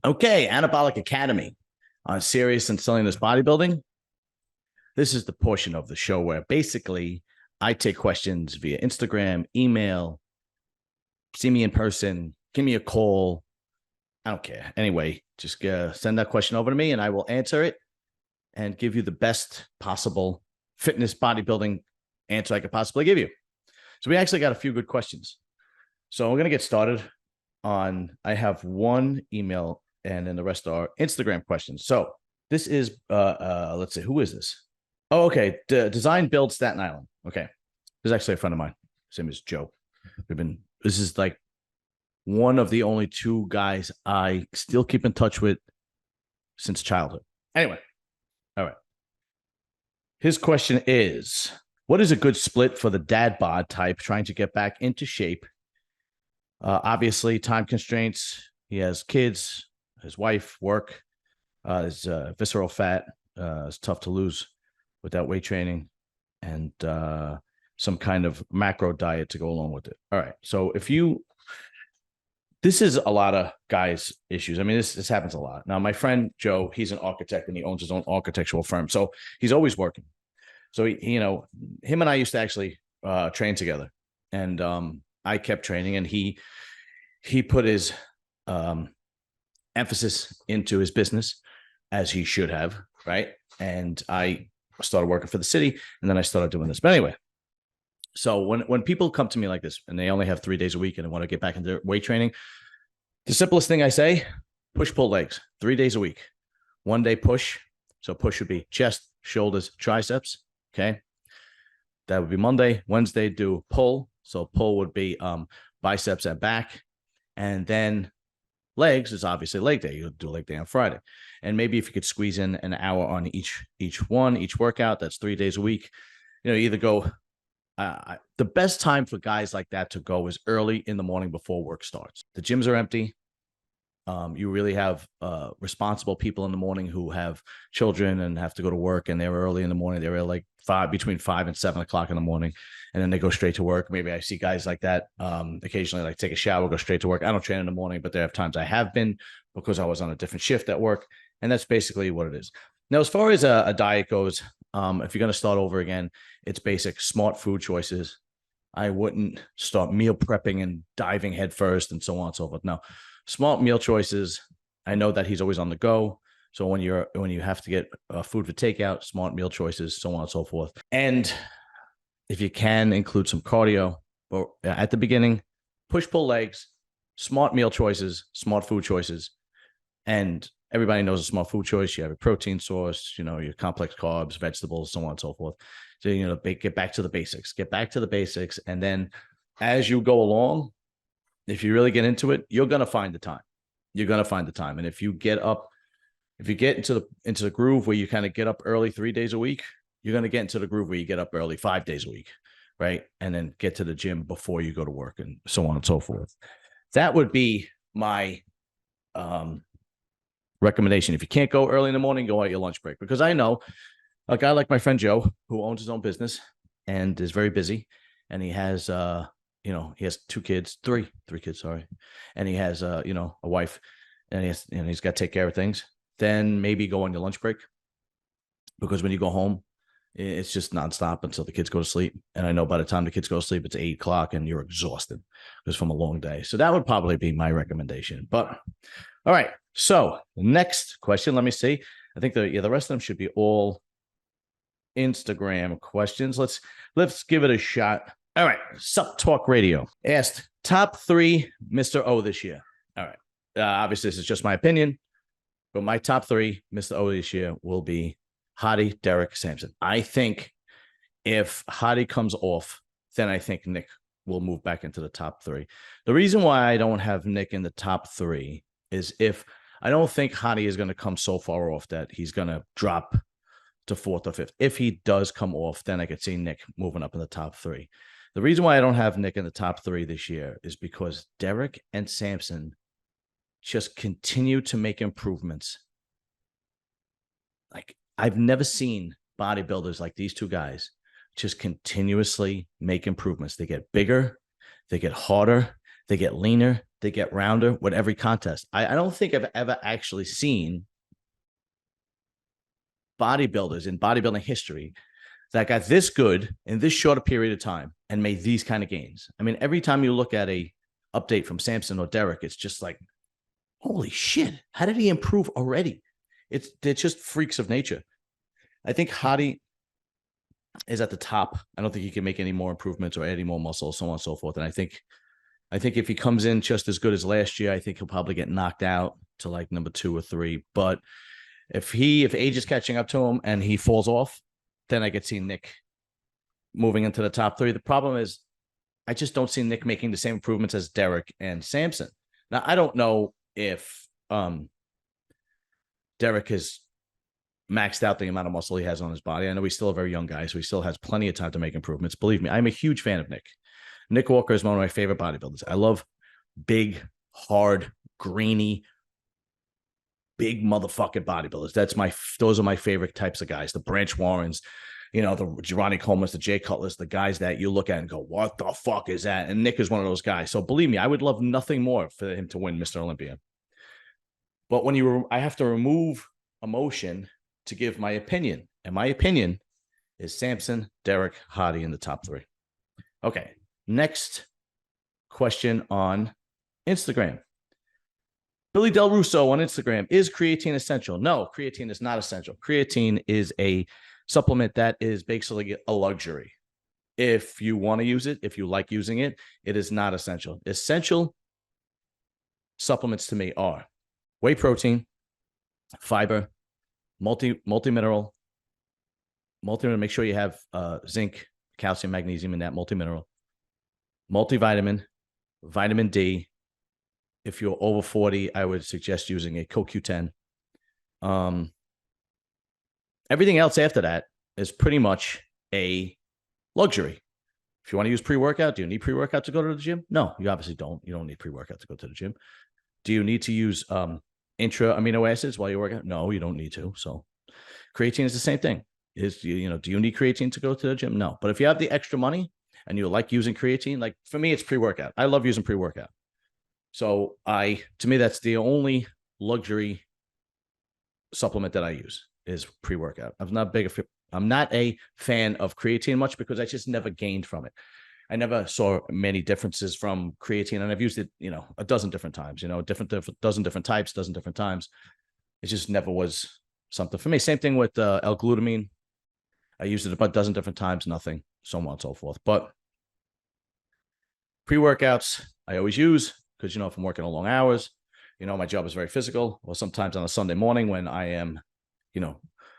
Okay, Anabolic Academy on Serious and Silliness Bodybuilding. This is the portion of the show where basically I take questions via Instagram, email, see me in person, give me a call. I don't care. Anyway, just send that question over to me and I will answer it and give you the best possible fitness bodybuilding answer I could possibly give you. So we actually got a few good questions. So we're going to get started on, I have one email and then the rest are Instagram questions. So this is, let's see, who is this? Oh, okay. Design Build Staten Island. Okay. This is actually a friend of mine. His name is Joe. This is like one of the only two guys I still keep in touch with since childhood. Anyway. All right. His question is, what is a good split for the dad bod type trying to get back into shape? Obviously, time constraints. He has kids, his wife, work. His visceral fat is tough to lose without weight training, and some kind of macro diet to go along with it. All right. So this is a lot of guys' issues. I mean, this happens a lot. Now, my friend Joe, he's an architect and he owns his own architectural firm. So he's always working. So, him and I used to actually train together. And I kept training and he put his emphasis into his business as he should have, right? And I started working for the city and then I started doing this. But anyway, so when people come to me like this and they only have 3 days a week and they want to get back into weight training, the simplest thing I say, push, pull legs, 3 days a week, 1 day push. So push would be chest, shoulders, triceps. Okay. That would be Monday. Wednesday, do pull. So pull would be biceps and back. And then legs is obviously leg day. You'll do leg day on Friday. And maybe if you could squeeze in an hour on each workout, that's 3 days a week. Either go. The best time for guys like that to go is early in the morning before work starts. The gyms are empty. You really have responsible people in the morning who have children and have to go to work, and they're early in the morning. They're like between 5 and 7 o'clock in the morning, and then they go straight to work. Maybe I see guys like that occasionally, like take a shower, go straight to work. I don't train in the morning, but there have times I have been because I was on a different shift at work, and that's basically what it is. Now, as far as a diet goes, if you're going to start over again, it's basic smart food choices. I wouldn't start meal prepping and diving head first and so on and so forth. No, smart meal choices. I know that he's always on the go. So when you have to get food for takeout, smart meal choices, so on and so forth. And if you can include some cardio, but at the beginning, push, pull legs, smart meal choices, smart food choices. And everybody knows a smart food choice. You have a protein source, your complex carbs, vegetables, so on and so forth. So, get back to the basics. And then as you go along, if you really get into it, you're going to find the time. And if you get into the groove where you kind of get up early 3 days a week, you're going to get into the groove where you get up early 5 days a week, right? And then get to the gym before you go to work and so on and so forth. That would be my recommendation. If you can't go early in the morning, go at your lunch break, because I know a guy like my friend Joe, who owns his own business and is very busy, and he has he has three kids, sorry. And he has a wife, and he's got to take care of things. Then maybe go on your lunch break, because when you go home, it's just nonstop until the kids go to sleep. And I know by the time the kids go to sleep, it's 8 o'clock and you're exhausted because from a long day. So that would probably be my recommendation. But all right. So next question, let me see. I think the rest of them should be all Instagram questions. Let's give it a shot. All right. Sup Talk Radio asked top 3 Mr. O this year. All right. Obviously, this is just my opinion, but my top 3 Mr. O this year will be Hottie, Derek, Sampson. I think if Hottie comes off, then I think Nick will move back into the top 3. The reason why I don't have Nick in the top 3 is if I don't think Hottie is going to come so far off that he's going to drop to 4th or 5th. If he does come off, then I could see Nick moving up in the top 3. The reason why I don't have Nick in the top 3 this year is because Derek and Sampson just continue to make improvements. Like, I've never seen bodybuilders like these two guys just continuously make improvements. They get bigger, they get harder, they get leaner, they get rounder with every contest. I don't think I've ever actually seen bodybuilders in bodybuilding history that got this good in this short a period of time and made these kind of gains. I mean, every time you look at a update from Samson or Derek, it's just like, holy shit, how did he improve already? They're just freaks of nature. I think Hadi is at the top. I don't think he can make any more improvements or add any more muscle, so on and so forth. And I think if he comes in just as good as last year, I think he'll probably get knocked out to like number 2 or 3. But if age is catching up to him and he falls off, then I could see Nick moving into the top 3. The problem is I just don't see Nick making the same improvements as Derek and Samson. Now, I don't know if Derek has maxed out the amount of muscle he has on his body. I know he's still a very young guy, so he still has plenty of time to make improvements. Believe me, I'm a huge fan of Nick. Nick Walker is one of my favorite bodybuilders. I love big, hard, grainy, big motherfucking bodybuilders. Those are my favorite types of guys. The Branch Warrens, the Ronnie Coleman's, the Jay Cutler's, the guys that you look at and go, what the fuck is that? And Nick is one of those guys. So believe me, I would love nothing more for him to win Mr. Olympia. But I have to remove emotion to give my opinion. And my opinion is Samson, Derek, Hadi in the top 3. Okay. Next question on Instagram. Billy Del Russo on Instagram. Is creatine essential? No, creatine is not essential. Creatine is a supplement that is basically a luxury. If you want to use it, if you like using it, it is not essential. Essential supplements to me are whey protein, fiber, multi-mineral. Make sure you have zinc, calcium, magnesium in that multi-mineral. Multivitamin, vitamin D. If you're over 40, I would suggest using a CoQ10. Everything else after that is pretty much a luxury. If you want to use pre-workout, do you need pre-workout to go to the gym? No, you obviously don't. You don't need pre-workout to go to the gym. Do you need to use intra amino acids while you work out? No, you don't need to. So creatine is the same thing. Do you need creatine to go to the gym? No. But if you have the extra money and you like using creatine, like for me, it's pre-workout. I love using pre-workout. So to me, that's the only luxury supplement that I use is pre-workout. I'm not a fan of creatine much because I just never gained from it. I never saw many differences from creatine, and I've used it, a dozen different times, dozen different types, dozen different times. It just never was something for me. Same thing with L-glutamine. I used it about a dozen different times, nothing, so on and so forth. But pre-workouts I always use because, if I'm working on long hours, my job is very physical. Or sometimes on a Sunday morning when I am,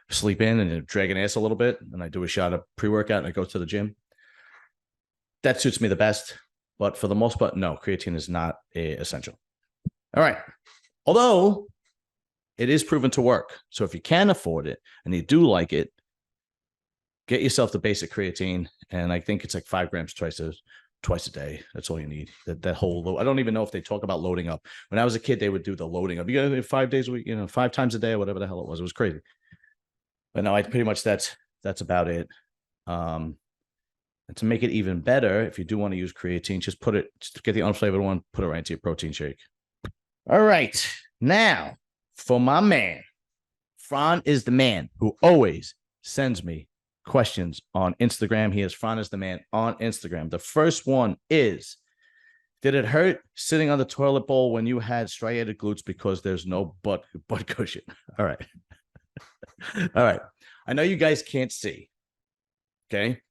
sleep in and dragging ass a little bit, and I do a shot of pre-workout and I go to the gym. That suits me the best. But for the most part, no, creatine is not essential. All right. Although it is proven to work. So if you can afford it and you do like it, get yourself the basic creatine. And I think it's like 5 grams twice a day. That's all you need. That whole load. I don't even know if they talk about loading up. When I was a kid, they would do the loading up. You got 5 days a week, 5 times a day or whatever the hell it was. It was crazy. But no, pretty much that's about it. And to make it even better, if you do want to use creatine, just get the unflavored one, put it right into your protein shake. All right. Now, for my man, Fran is the man who always sends me questions on Instagram. He is Fran is the man on Instagram. The first one is, did it hurt sitting on the toilet bowl when you had striated glutes because there's no butt cushion? All right. All right. I know you guys can't see. Okay.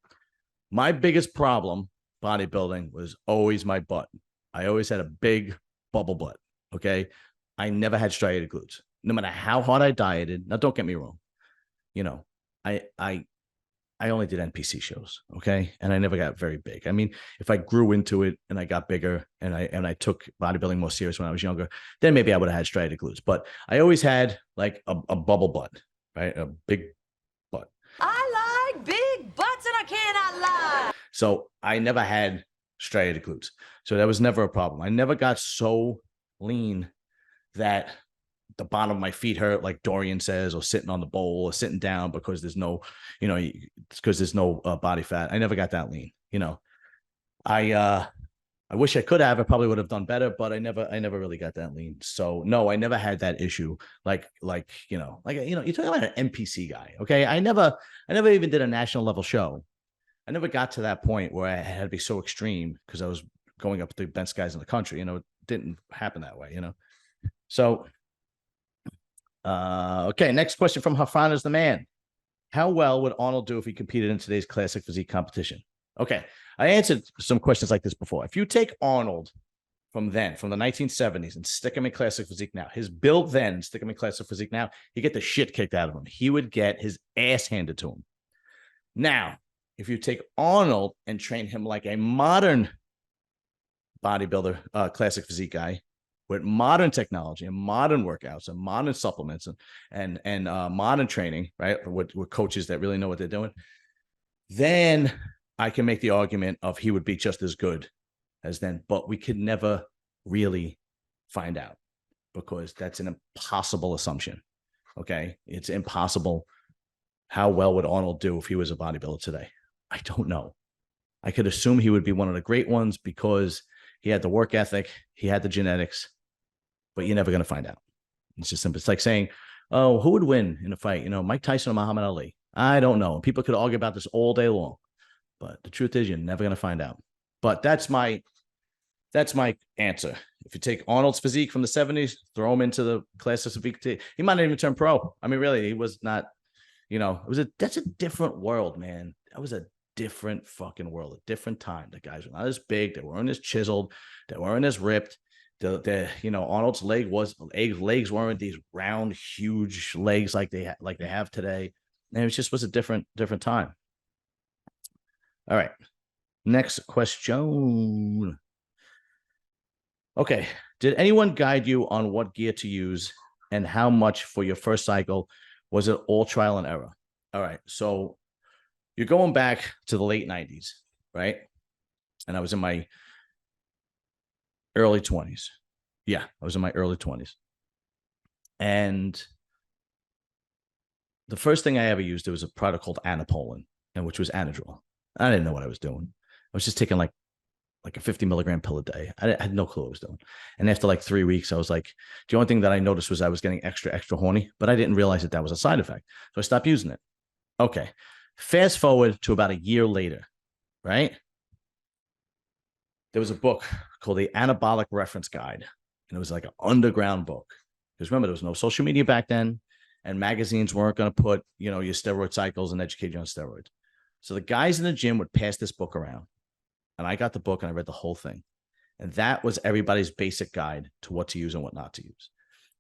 My biggest problem bodybuilding was always my butt. I always had a big bubble butt. Okay. I never had striated glutes, no matter how hard I dieted. Now, don't get me wrong. I only did NPC shows. Okay. And I never got very big. I mean, if I grew into it and I got bigger and I took bodybuilding more serious when I was younger, then maybe I would have had striated glutes. But I always had like a bubble butt, right? A big butt. I like big butts and I cannot lie. So I never had striated glutes. So that was never a problem. I never got so lean that the bottom of my feet hurt, like Dorian says, or sitting on the bowl or sitting down because there's no, body fat. I never got that lean. I I wish I could have. I probably would have done better, but I never really got that lean. So no, I never had that issue. Like you're talking about an NPC guy. Okay, I never even did a national level show. I never got to that point where I had to be so extreme because I was going up the best guys in the country. It didn't happen that way. So okay, next question from Hafan is the man. How well would Arnold do if he competed in today's classic physique competition? Okay, I answered some questions like this before. If you take Arnold from the 1970s, and stick him in classic physique now, his build then, stick him in classic physique now, he'd get the shit kicked out of him. He would get his ass handed to him. Now, if you take Arnold and train him like a modern bodybuilder, classic physique guy, with modern technology and modern workouts and modern supplements and modern training, right? With coaches that really know what they're doing, then I can make the argument of he would be just as good as then, but we could never really find out because that's an impossible assumption. Okay. It's impossible. How well would Arnold do if he was a bodybuilder today? I don't know. I could assume he would be one of the great ones because he had the work ethic, he had the genetics, but you're never going to find out. It's just simple. It's like saying, oh, who would win in a fight? Mike Tyson or Muhammad Ali? I don't know. People could argue about this all day long, but the truth is you're never going to find out. But that's my answer. If you take Arnold's physique from the 70s, throw him into the classic physique, he might not even turn pro. I mean, really, he was not, that's a different world, man. That was a different fucking world, a different time. The guys were not as big. They weren't as chiseled. They weren't as ripped. Arnold's legs weren't these round, huge legs like they have today. And it was a different time. All right. Next question. Okay. Did anyone guide you on what gear to use and how much for your first cycle? Was it all trial and error? All right. So you're going back to the late 90s, right? And I was in my early 20s. Yeah, I was in my early 20s. And the first thing I ever used, there was a product called ANABOLIC, which was Anadrol. I didn't know what I was doing. I was just taking like a 50 milligram pill a day. I had no clue what I was doing. And after like 3 weeks, I was like, the only thing that I noticed was I was getting extra horny, but I didn't realize that was a side effect. So I stopped using it. Okay. Fast forward to about a year later, right? There was a book called the Anabolic Reference Guide. And it was like an underground book. Because remember, there was no social media back then. And magazines weren't going to put, your steroid cycles and educate you on steroids. So the guys in the gym would pass this book around. And I got the book and I read the whole thing. And that was everybody's basic guide to what to use and what not to use.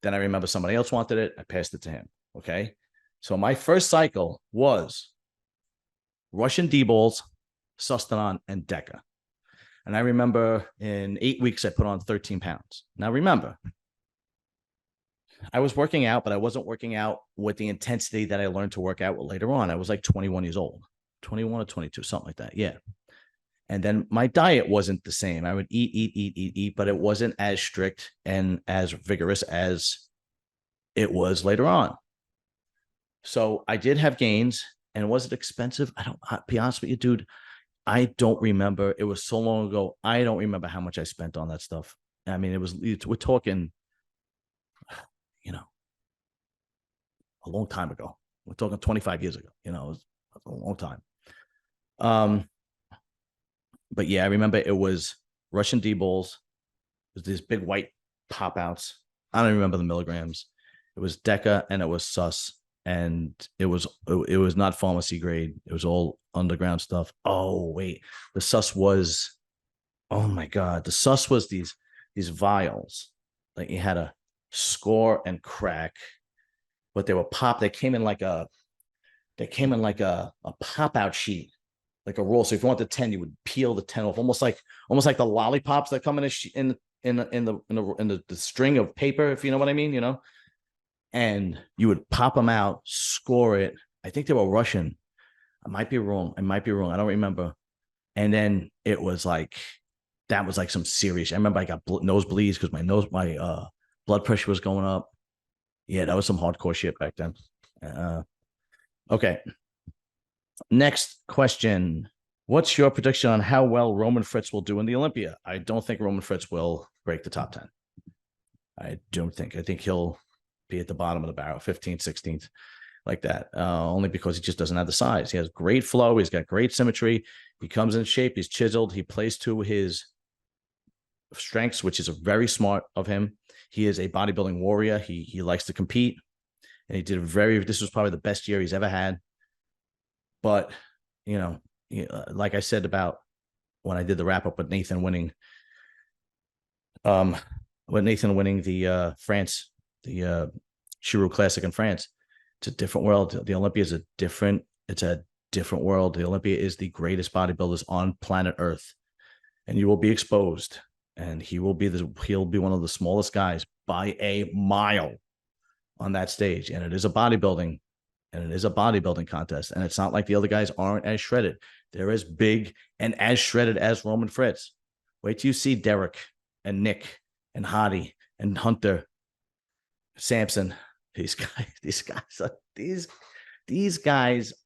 Then I remember somebody else wanted it. I passed it to him. Okay. So my first cycle was Russian D-balls, Sustanon, and Deca. And I remember in 8 weeks, I put on 13 pounds. Now, remember, I was working out, but I wasn't working out with the intensity that I learned to work out with later on. I was like 21 years old, 21 or 22, something like that. Yeah. And then my diet wasn't the same. I would eat, but it wasn't as strict and as vigorous as it was later on. So I did have gains. And was it expensive? I'll be honest with you, dude. I don't remember. It was so long ago. I don't remember how much I spent on that stuff. I mean, we're talking, a long time ago. We're talking 25 years ago. It was a long time. But yeah, I remember it was Russian D-balls. It was these big white pop outs. I don't remember the milligrams. It was Deca and it was Sus. And it was not pharmacy grade. It was all underground stuff. Oh, wait. The Sus was, oh my God. The Sus was these vials. Like you had to score and crack, but they were pop. They came in like a pop out sheet, like a roll. So if you want the 10, you would peel the 10 off, almost like the lollipops that come in the string of paper, if you know what I mean, and you would pop them out, score it. I think they were Russian. I might be wrong. I don't remember. And then it was like, that was like some serious. I remember I got nosebleeds because my blood pressure was going up. Yeah, that was some hardcore shit back then. Okay. Next question. What's your prediction on how well Roman Fritz will do in the Olympia? I don't think Roman Fritz will break the top 10. I don't think. I think he'll be at the bottom of the barrel, 15th, 16th, like that, only because he just doesn't have the size. He has great flow. He's got great symmetry. He comes in shape. He's chiseled. He plays to his strengths, which is very smart of him. He is a bodybuilding warrior. He likes to compete, and he did this was probably the best year he's ever had. But, like I said about when I did the wrap up with Nathan winning, the France, the Chirou Classic in France, it's a different world. The Olympia is a different world. The Olympia is the greatest bodybuilders on planet Earth, and you will be exposed. And he'll be one of the smallest guys by a mile on that stage. And it is a bodybuilding contest. And it's not like the other guys aren't as shredded. They're as big and as shredded as Roman Fritz. Wait till you see Derek and Nick and Hadi and Hunter, Samson. These guys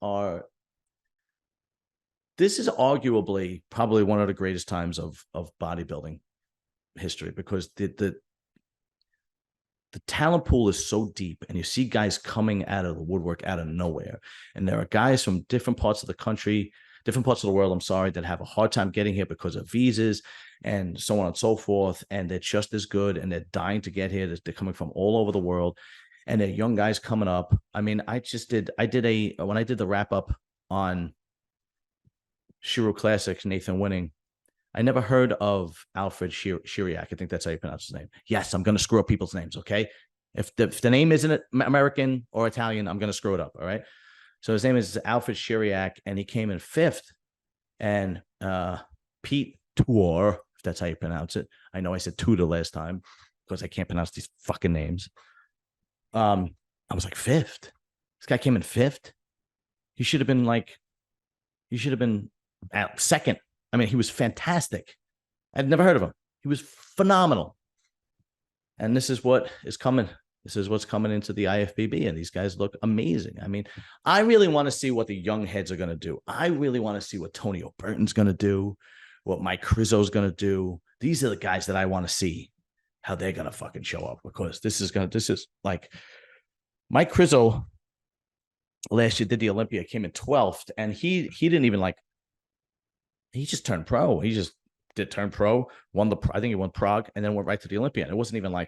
are. This is arguably probably one of the greatest times of bodybuilding history, because the talent pool is so deep, and you see guys coming out of the woodwork out of nowhere. And there are guys from different parts of the country, different parts of the world, that have a hard time getting here because of visas and so on and so forth. And they're just as good, and they're dying to get here. They're coming from all over the world, and they're young guys coming up. I mean, when I did the wrap up on Chirou Classic, Nathan winning, I never heard of Alfred Chiriac. I think that's how you pronounce his name. Yes, I'm going to screw up people's names, okay? If the name isn't American or Italian, I'm going to screw it up, all right? So his name is Alfred Chiriac, and he came in 5th. And Pete Tour, if that's how you pronounce it. I know I said Tudor last time because I can't pronounce these fucking names. I was like, 5th? This guy came in 5th? He should have been at 2nd. I mean, he was fantastic. I'd never heard of him. He was phenomenal. And this is what is coming. This is what's coming into the IFBB, and these guys look amazing. I mean, I really want to see what the young heads are going to do. I really want to see what Tony O'Burton's going to do, what Mike Crizzo's going to do. These are the guys that I want to see how they're going to fucking show up, because this is like Mike Crizzo last year did the Olympia, came in 12th, and he didn't even he just turned pro. He just did turn pro, I think he won Prague, and then went right to the Olympia. And it wasn't even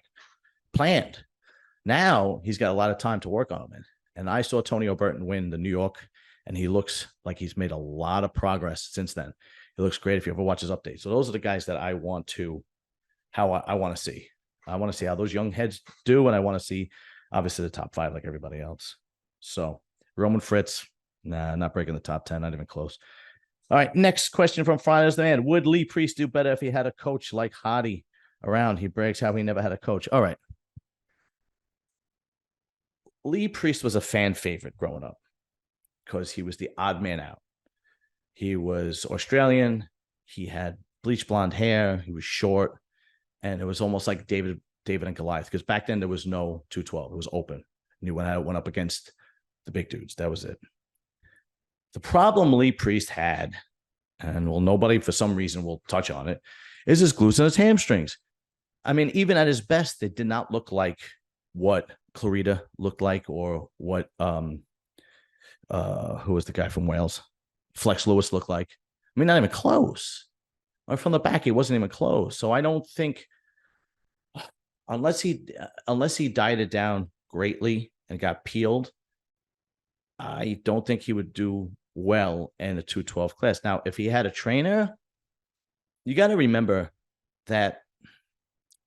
planned. Now he's got a lot of time to work on him. And I saw Tony O'Burton win the New York, and he looks like he's made a lot of progress since then. He looks great if you ever watch his updates. So those are the guys that I want to see. I want to see how those young heads do, and I want to see, obviously, the top 5 like everybody else. So Roman Fritz, not breaking the top 10, not even close. All right, next question from Fridays the Man. Would Lee Priest do better if he had a coach like Hadi around? He brags how he never had a coach. All right. Lee Priest was a fan favorite growing up because he was the odd man out. He was Australian. He had bleach blonde hair. He was short. And it was almost like David and Goliath, because back then there was no 212. It was open. And he went up against the big dudes. That was it. The problem Lee Priest had, and nobody for some reason will touch on it, is his glutes and his hamstrings. I mean, even at his best, they did not look like what Clarita looked like, or what who was the guy from Wales, Flex Lewis, looked like. I mean, not even close. Or from the back, he wasn't even close. So I don't think, unless he died it down greatly and got peeled, I don't think he would do well in the 212 class. Now, if he had a trainer, you got to remember that,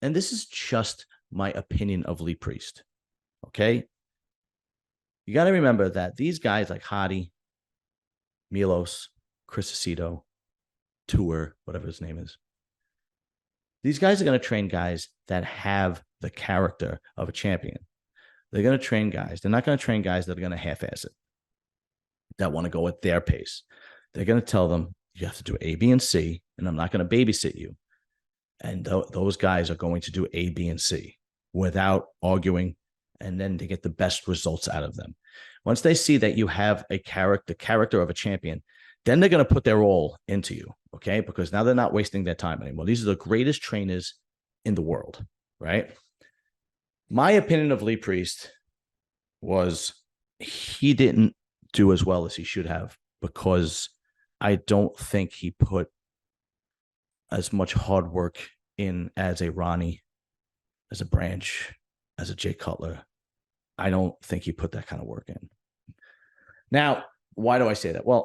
and this is just my opinion of Lee Priest, okay? You got to remember that these guys like Hadi, Milos, Chris Aceto, Tour, whatever his name is, these guys are going to train guys that have the character of a champion. They're going to train guys. They're not going to train guys that are going to half-ass it, that want to go at their pace. They're going to tell them, you have to do A, B, and C, and I'm not going to babysit you. And those guys are going to do A, B, and C without arguing, and then to get the best results out of them. Once they see that you have the character of a champion, then they're going to put their all into you, okay? Because now they're not wasting their time anymore. These are the greatest trainers in the world, right? My opinion of Lee Priest was he didn't do as well as he should have, because I don't think he put as much hard work in as a Ronnie, as a Branch, as a Jay Cutler. I don't think he put that kind of work in. Now, why do I say that? Well,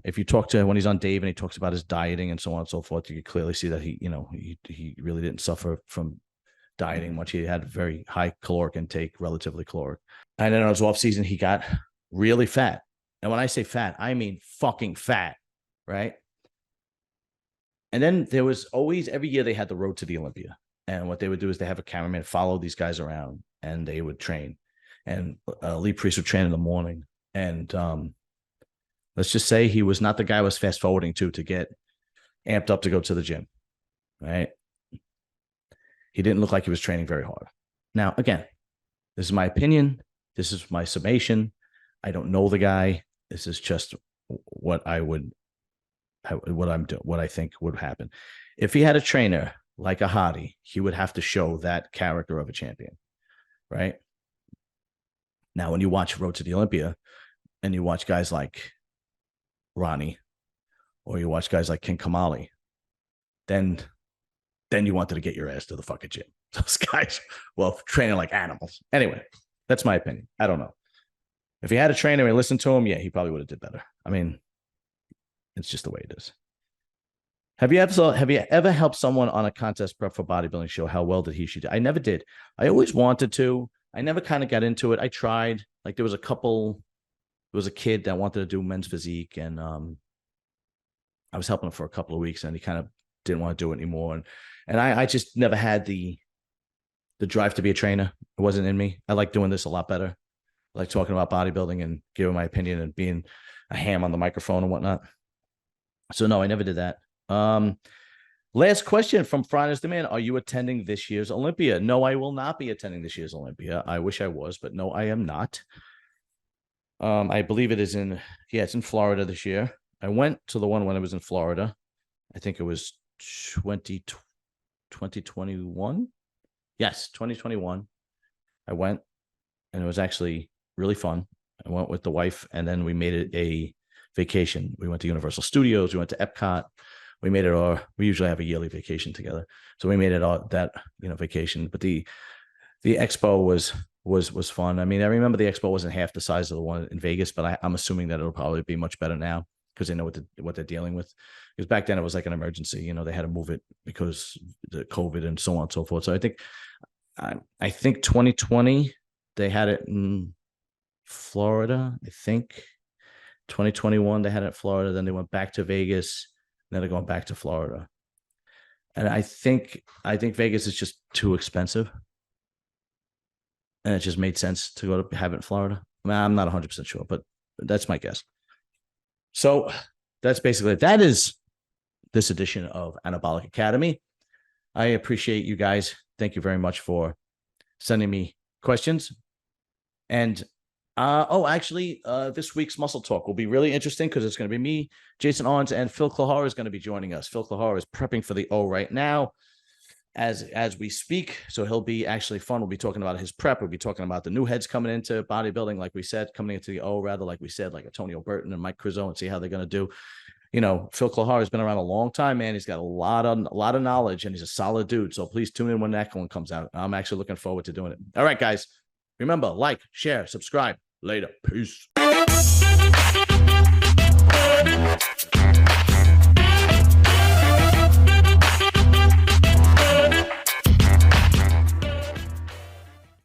if you talk to when he's on Dave and he talks about his dieting and so on and so forth, you can clearly see that he really didn't suffer from dieting much. He had very high caloric intake, relatively caloric. And then on his off season, he got really fat. And when I say fat, I mean fucking fat, right? And then there was always, every year they had the road to the Olympia. And what they would do is they have a cameraman follow these guys around and they would train. And Lee Priest would train in the morning. And let's just say he was not the guy I was fast forwarding to get amped up to go to the gym, right? He didn't look like he was training very hard. Now, again, this is my opinion. This is my summation. I don't know the guy. This is just what I think would happen. If he had a trainer like a Hottie, he would have to show that character of a champion, right? Now, when you watch Road to the Olympia and you watch guys like Ronnie or you watch guys like King Kamali, then you wanted to get your ass to the fucking gym. Those guys, well, training like animals. Anyway, that's my opinion. I don't know. If he had a trainer and listened to him, yeah, he probably would have did better. I mean, it's just the way it is. Have you ever helped someone on a contest prep for bodybuilding show? How well did he, she do? I never did. I always wanted to. I never kind of got into it. I tried. Like there was a kid that wanted to do men's physique, and I was helping him for a couple of weeks, and he kind of didn't want to do it anymore. And I just never had the drive to be a trainer. It wasn't in me. I like doing this a lot better. I like talking about bodybuilding and giving my opinion and being a ham on the microphone and whatnot. So no, I never did that. Last question from Friday's Demand. Are you attending this year's Olympia? No, I will not be attending this year's Olympia. I wish I was, but no, I am not. I believe it is it's in Florida this year. I went to the one when it was in Florida. I think it was 2021. Yes, 2021. I went, and it was actually really fun. I went with the wife, and then we made it a vacation. We went to Universal Studios. We went to Epcot. We made it we usually have a yearly vacation together. So we made it that vacation. But the expo was fun. I mean, I remember the expo wasn't half the size of the one in Vegas, but I'm assuming that it'll probably be much better now because they know what they're dealing with. Because back then it was like an emergency. They had to move it because the COVID and so on and so forth. So I think 2020 they had it in Florida. I think 2021 they had it in Florida. Then they went back to Vegas. Then they're going back to Florida. And I think Vegas is just too expensive. And it just made sense to go to have it in Florida. I mean, I'm not 100% sure, but that's my guess. So that's basically it. That is this edition of Anabolic Academy. I appreciate you guys. Thank you very much for sending me questions. And this week's Muscle Talk will be really interesting because it's going to be me, Jason Arntz, and PhilHeath is going to be joining us. PhilHeath is prepping for the O right now as we speak. So he'll be actually fun. We'll be talking about his prep. We'll be talking about the new heads coming into bodybuilding, like we said, coming into the O, rather, like we said, like Antonio Burton and Mike Crizo, and see how they're going to do. PhilHeath has been around a long time, man. He's got a lot of knowledge, and he's a solid dude. So please tune in when that one comes out. I'm actually looking forward to doing it. All right, guys. Remember, like, share, subscribe. Later. Peace.